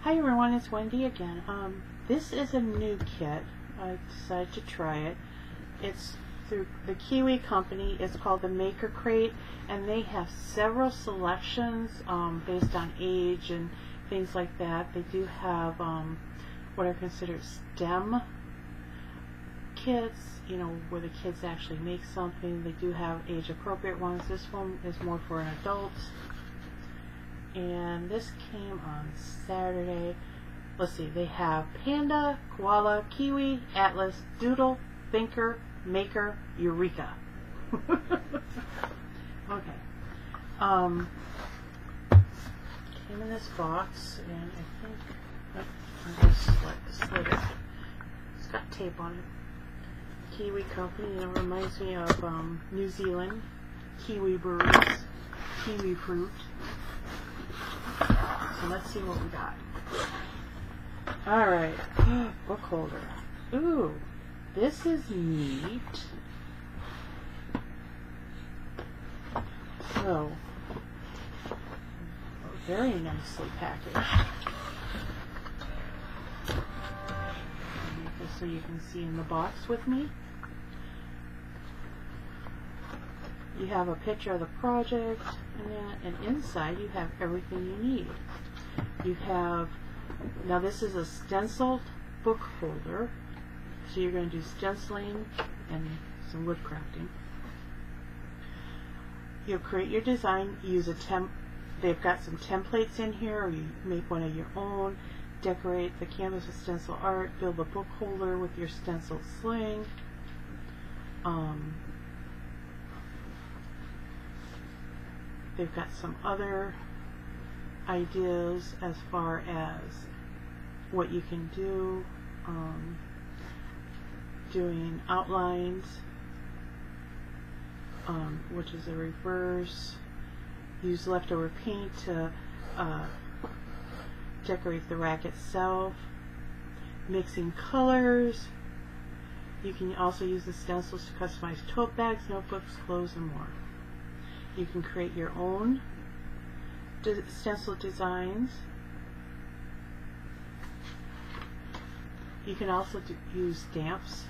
Hi everyone, it's Wendy again. This is a new kit. I decided to try it. It's through the Kiwi company. It's called the Maker Crate, and they have several selections based on age and things like that. They do have what are considered STEM kits, you know, where the kids actually make something. They do have age-appropriate ones. This one is more for an adult. And this came on Saturday. Let's see, they have Panda, Koala, Kiwi, Atlas, Doodle, Thinker, Maker, Eureka. Okay. Came in this box, and I think I'm just slid it. It's got tape on it. Kiwi company, and it reminds me of New Zealand, kiwi berries, kiwi fruit. So let's see what we got. Alright, book holder. Ooh, this is neat. So, very nicely packaged. Just so you can see in the box with me. You have a picture of the project, and inside you have everything you need. You have, now this is a stenciled book holder, so you're going to do stenciling and some wood crafting. You'll create your design, use a they've got some templates in here, or you make one of your own, decorate the canvas with stencil art, build a book holder with your stenciled sling. They've got some other ideas as far as what you can do, doing outlines, which is a reverse, use leftover paint to decorate the rack itself, mixing colors. You can also use the stencils to customize tote bags, notebooks, clothes, and more. You can create your own stencil designs. You can also use stamps.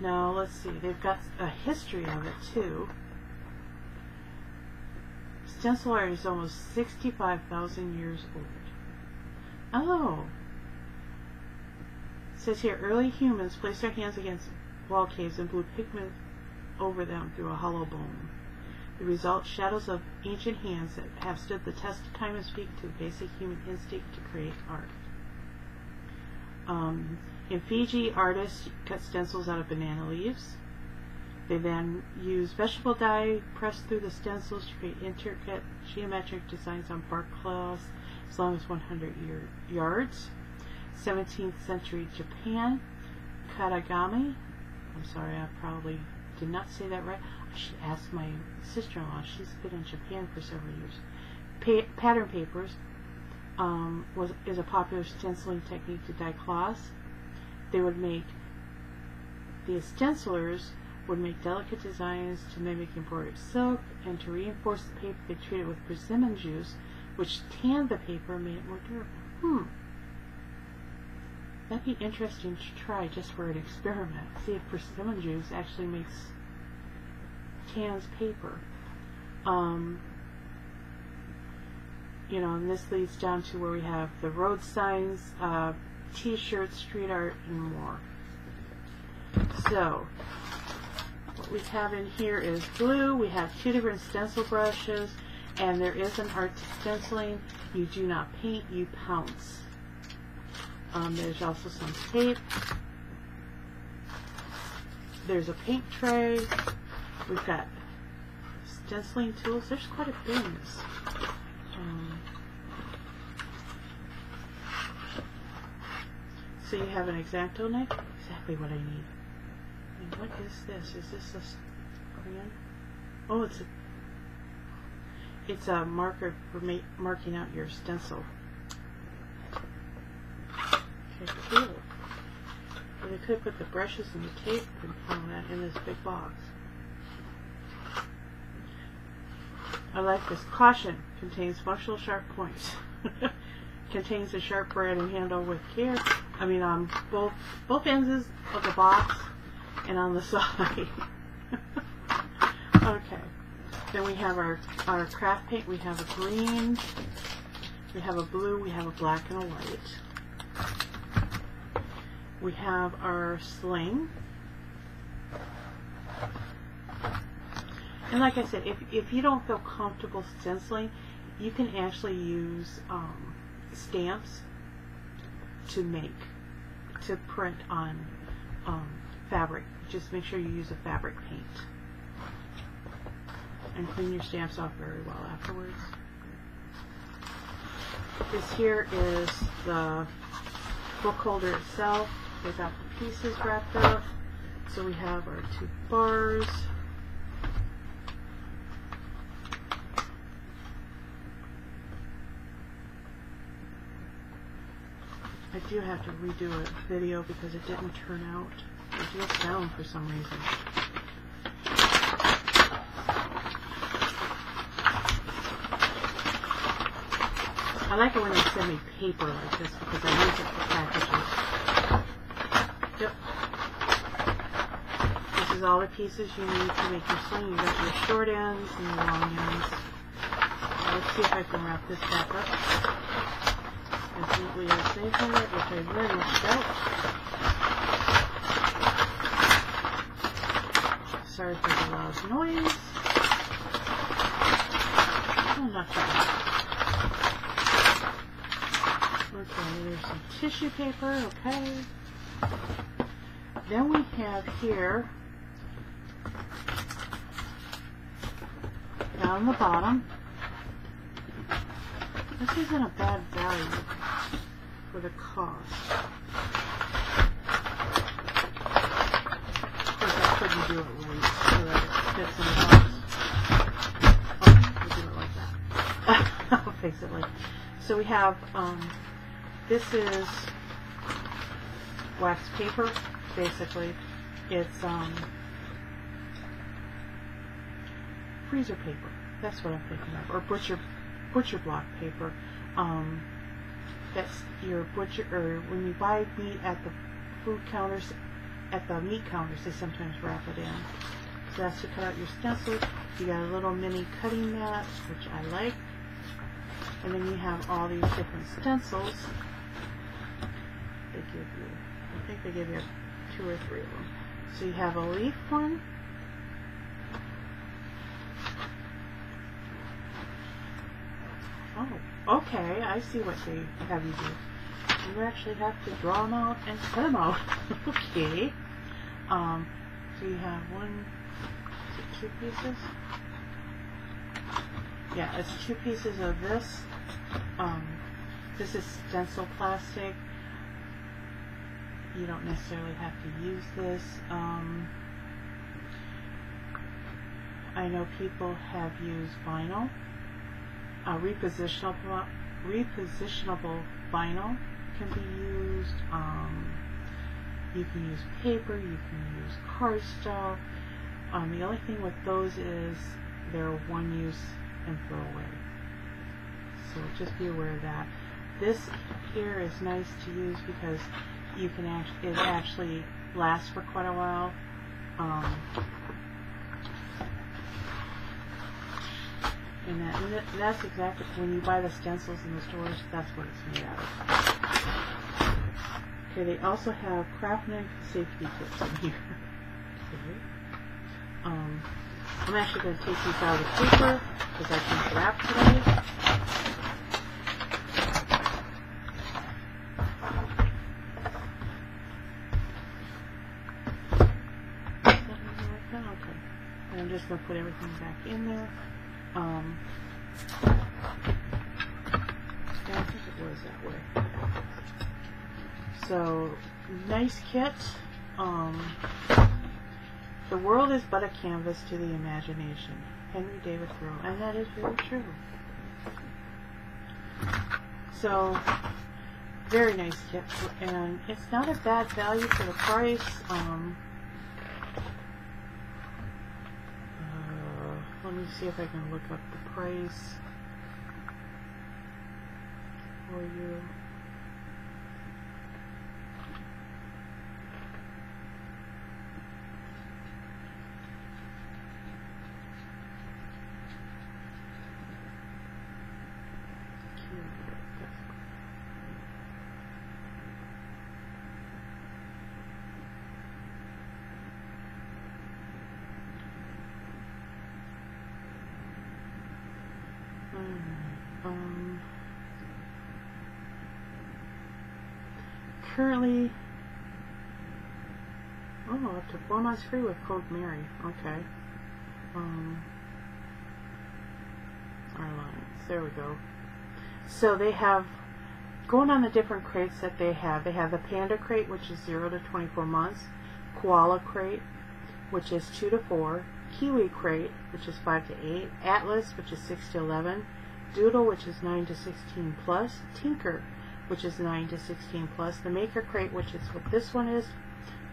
Now let's see, they've got a history of it too. Stencil art is almost 65,000 years old. Oh! It says here, early humans placed their hands against wall caves and blew pigment over them through a hollow bone. The result, shadows of ancient hands that have stood the test of time and speak to the basic human instinct to create art. In Fiji, artists cut stencils out of banana leaves. They then use vegetable dye pressed through the stencils to create intricate geometric designs on bark cloths as long as 100 yards. 17th century Japan, katagami. I'm sorry, I probably did not say that right. I should ask my sister-in-law. She's been in Japan for several years. Pattern papers is a popular stenciling technique to dye cloths. The stencilers would make delicate designs to mimic embroidered silk, and to reinforce the paper they treated with persimmon juice, which tanned the paper and made it more durable. That'd be interesting to try just for an experiment. See if persimmon juice actually tans paper. You know, and this leads down to where we have the road signs, t-shirts, street art, and more. So, what we have in here is glue. We have 2 different stencil brushes, and there is an art to stenciling. You do not paint, you pounce. There's also some tape. There's a paint tray. We've got stenciling tools. There's quite a bit in this. So you have an X-Acto knife. Exactly what I need. And what is this? Is this a crayon? Oh, it's a marker for marking out your stencil. Okay, cool. So they could put the brushes and the tape and all that in this big box. I like this. Caution, contains functional sharp points. Contains a sharp braiding handle with care. I mean, on both ends of the box and on the side. Okay. Then we have our craft paint. We have a green, we have a blue, we have a black and a white. We have our sling. And like I said, if you don't feel comfortable stenciling, you can actually use stamps to print on fabric. Just make sure you use a fabric paint. And clean your stamps off very well afterwards. This here is the book holder itself. They got the pieces wrapped up. So we have our 2 bars. I do have to redo a video because it didn't turn out. It just sound for some reason. I like it when they send me paper like this because I use it for packages. Yep. This is all the pieces you need to make your sling. You got your short ends and your long ends. Let's see if I can wrap this back up as neatly as they have it, which I very much doubt. Sorry for the loud noise. Oh, not bad. Okay, there's some tissue paper, okay. Then we have here, down on the bottom, this isn't a bad value for the cost. Of course, I couldn't do it right so that it fits in the box. Oh, we'll do it like that. I'll fix it later. So we have, this is wax paper, basically. It's freezer paper. That's what I'm thinking of, or butcher block paper. That's your butcher, or when you buy meat at the food counters, at the meat counters, they sometimes wrap it in. So that's to cut out your stencils. You got a little mini cutting mat, which I like. And then you have all these different stencils. They give you, I think they give you 2 or 3 of them. So you have a leaf one. Oh, okay, I see what they have you do. You actually have to draw them out and cut them out. Okay. So you have 2 pieces? Yeah, it's 2 pieces of this. This is stencil plastic. You don't necessarily have to use this. I know people have used vinyl. Repositionable vinyl can be used. You can use paper. You can use cardstock. The only thing with those is they're one use and throw away. So just be aware of that. This here is nice to use because you can it actually lasts for quite a while. And that's exactly, when you buy the stencils in the stores, that's what it's made out of. Okay, they also have craft knife safety kits in here. Okay. I'm actually going to take these out of the paper because I can't wrap today. Okay. And I'm just going to put everything back in there. Yeah, I think it was that way. So, nice kit. The world is but a canvas to the imagination. Henry David Thoreau. And that is very true. So, very nice kit. And it's not a bad value for the price. Let me see if I can look up the price for you. Currently, up to 4 months free with code Mary. Okay. Our lines. There we go. So they have, going on the different crates that they have the Panda crate, which is 0 to 24 months, Koala crate, which is 2 to 4, Kiwi crate, which is 5 to 8, Atlas, which is 6 to 11, Doodle, which is 9 to 16 plus, Tinker, which is 9 to 16 plus, the Maker crate, which is what this one is,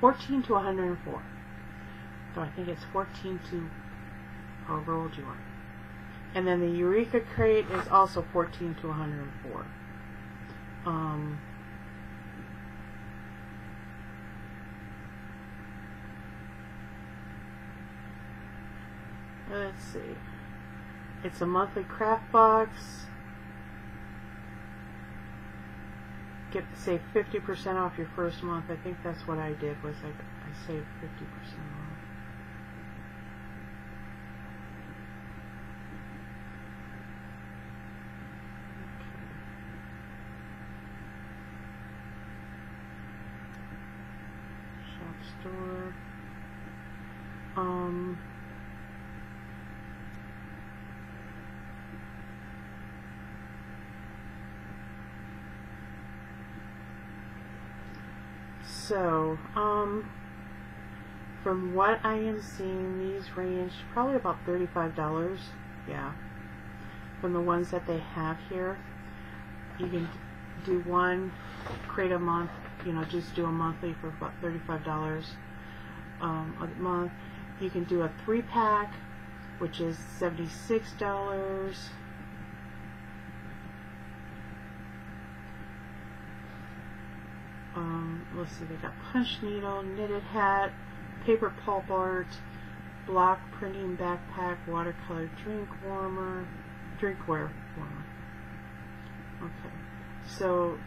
14 to 104. So I think it's 14 to however old you are. And then the Eureka crate is also 14 to 104. Let's see. It's a monthly craft box. Save 50% off your first month. I think that's what I did, was I saved 50% off. Shop store. So, from what I am seeing, these range probably about $35. Yeah. From the ones that they have here, you can do one crate a month. Just do a monthly for about $35 a month. You can do a 3-pack, which is $76. Let's see, they got punch needle, knitted hat, paper pulp art, block printing backpack, watercolor drinkware warmer. Okay, so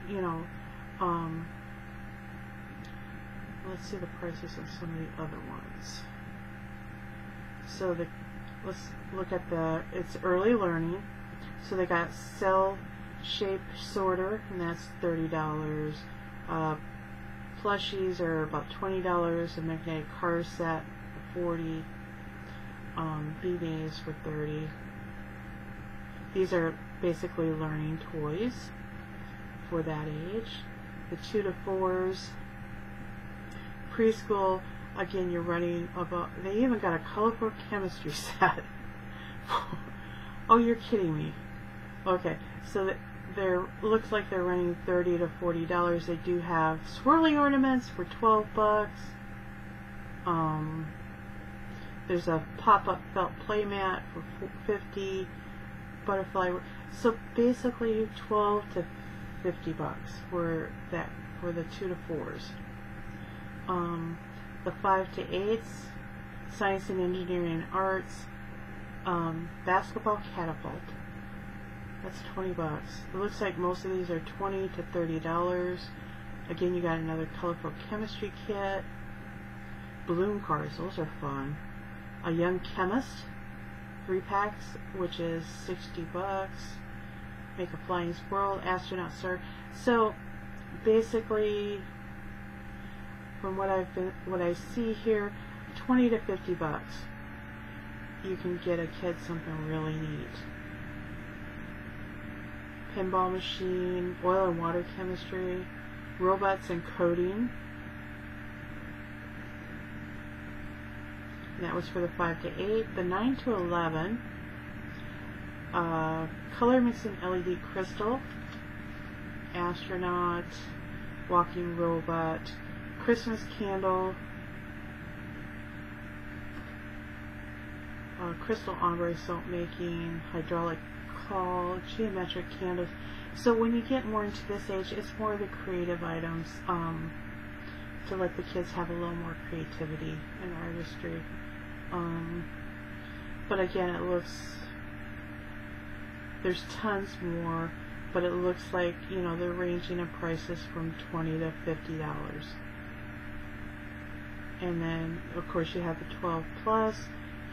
let's see the prices of some of the other ones. So let's look at it's early learning. So they got cell shape sorter, and that's $30. Plushies are about $20. A magnetic car set for $40. BBs for $30. These are basically learning toys for that age. The 2 to 4s. Preschool, again, you're running about, they even got a colorful chemistry set. Oh, you're kidding me. Okay, so looks like they're running $30 to $40. They do have swirly ornaments for $12. There's a pop-up felt playmat for $50. Butterfly. So basically $12 to $50 for the 2 to 4s. The 5 to 8s, science and engineering and arts, basketball catapult. That's $20. It looks like most of these are $20 to $30. Again, you got another colorful chemistry kit. Balloon cars, those are fun. A young chemist, 3 packs, which is $60. Make a flying squirrel, astronaut star. So basically, from what I see here, $20 to $50. You can get a kid something really neat. Pinball machine, oil and water chemistry, robots and coding. And that was for the 5 to 8. The 9 to 11, color mixing LED crystal, astronaut, walking robot, Christmas candle, crystal ombre soap making, hydraulic caul, geometric candles. So when you get more into this age, it's more the creative items, to let the kids have a little more creativity and artistry. But again, it looks, there's tons more, but it looks like, you know, they're ranging in prices from $20 to $50. And then, of course, you have the 12 Plus,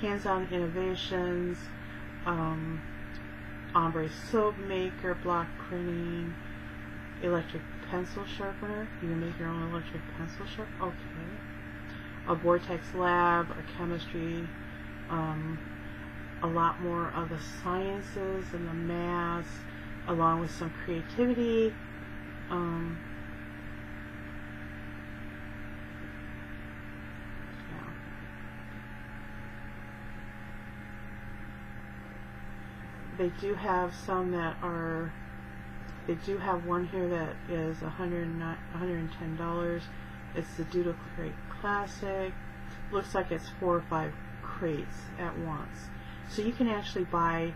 Hands-On Innovations, ombre soap maker, block printing, electric pencil sharpener. You can make your own electric pencil sharpener. Okay. A Vortex Lab, a chemistry, a lot more of the sciences and the maths, along with some creativity. They do have some that are, they do have one here that is $110. It's the Doodle Crate Classic. Looks like it's 4 or 5 crates at once. So you can actually buy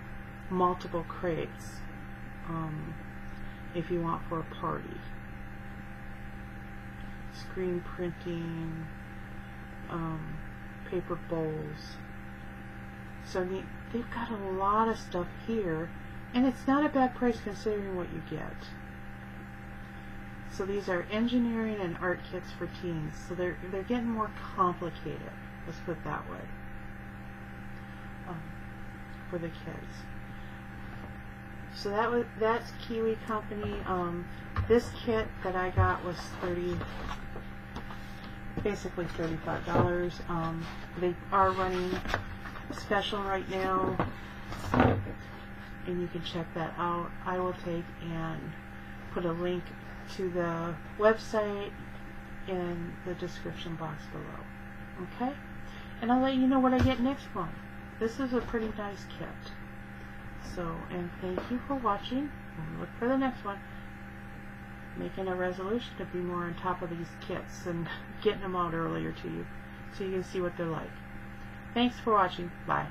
multiple crates if you want for a party. Screen printing, paper bowls. So they've got a lot of stuff here, and it's not a bad price considering what you get. So these are engineering and art kits for teens. So they're getting more complicated. Let's put it that way. For the kids. So that's Kiwi Company. This kit that I got was basically $35. They are running special right now, and you can check that out. I will take and put a link to the website in the description box below. Okay? And I'll let you know what I get next month. This is a pretty nice kit. So, and thank you for watching. Look for the next one. Making a resolution to be more on top of these kits and getting them out earlier to you so you can see what they're like. Thanks for watching. Bye.